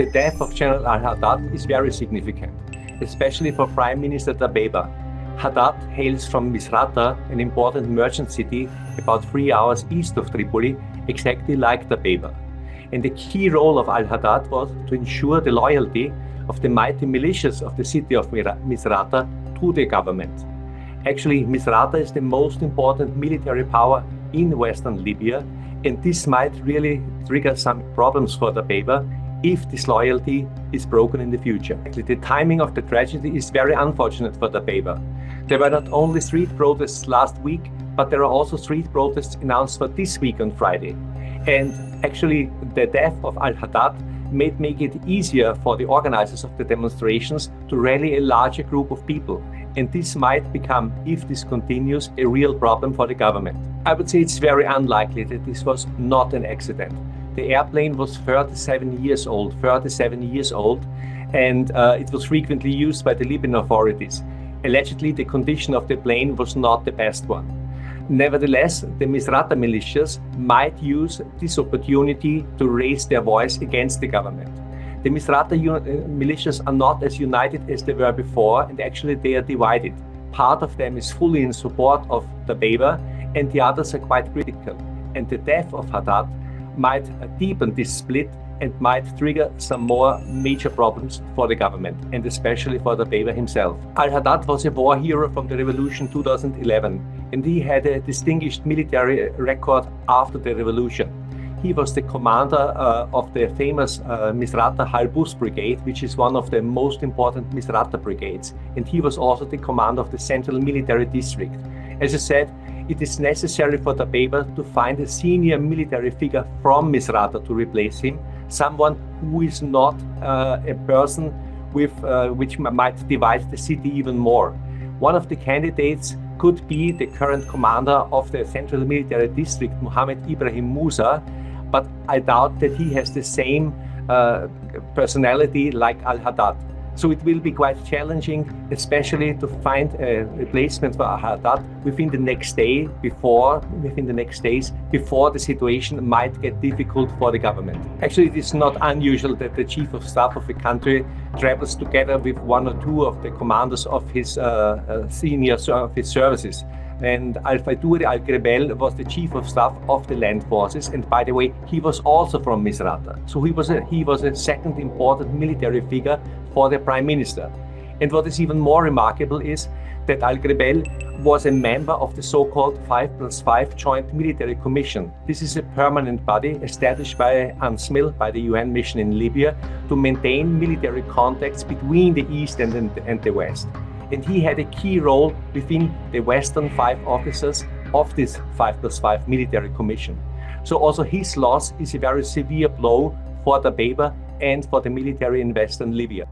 The death of General al-Hadad is very significant, especially for Prime Minister Dabeba. Hadad hails from Misrata, an important merchant city about 3 hours east of Tripoli, exactly like Dabeba. And the key role of al-Hadad was to ensure the loyalty of the mighty militias of the city of Misrata to the government. Actually, Misrata is the most important military power in western Libya, and this might really trigger some problems for Dabeba if this loyalty is broken in the future. Actually, the timing of the tragedy is very unfortunate for Dabeba. There were not only street protests last week, but there are also street protests announced for this week on Friday. And actually, the death of al-Hadad might make it easier for the organizers of the demonstrations to rally a larger group of people. And this might become, if this continues, a real problem for the government. I would say it's very unlikely that this was not an accident. The airplane was 37 years old, and it was frequently used by the Libyan authorities. Allegedly, the condition of the plane was not the best one. Nevertheless, the Misrata militias might use this opportunity to raise their voice against the government. The Misrata militias are not as united as they were before, and actually they are divided. Part of them is fully in support of Dabeba, and the others are quite critical. And the death of Hadad might deepen this split and might trigger some more major problems for the government, and especially for Dabeba himself. Al-Hadad was a war hero from the revolution 2011, and he had a distinguished military record after the revolution. He was the commander of the famous Misrata Halbus Brigade, which is one of the most important Misrata brigades, and he was also the commander of the Central Military District. As I said, it is necessary for Dabeba to find a senior military figure from Misrata to replace him, someone who is not a person with which might divide the city even more. One of the candidates could be the current commander of the Central Military District, Mohammed Ibrahim Musa, but I doubt that he has the same personality like al-Hadad. So it will be quite challenging, especially to find a replacement for al-Hadad within the next days before the situation might get difficult for the government. Actually, it is not unusual that the chief of staff of a country travels together with one or two of the commanders of his seniors of his services. And Al-Faydouri Al-Grebel was the chief of staff of the land forces, and by the way, he was also from Misrata. So he was a second important military figure for the prime minister. And what is even more remarkable is that Al-Grebel was a member of the so-called 5+5 Joint Military Commission. This is a permanent body established by UNSMIL, by the UN mission in Libya, to maintain military contacts between the East and the West. And he had a key role within the Western 5 officers of this 5+5 military commission. So also his loss is a very severe blow for Dabeba and for the military in Western Libya.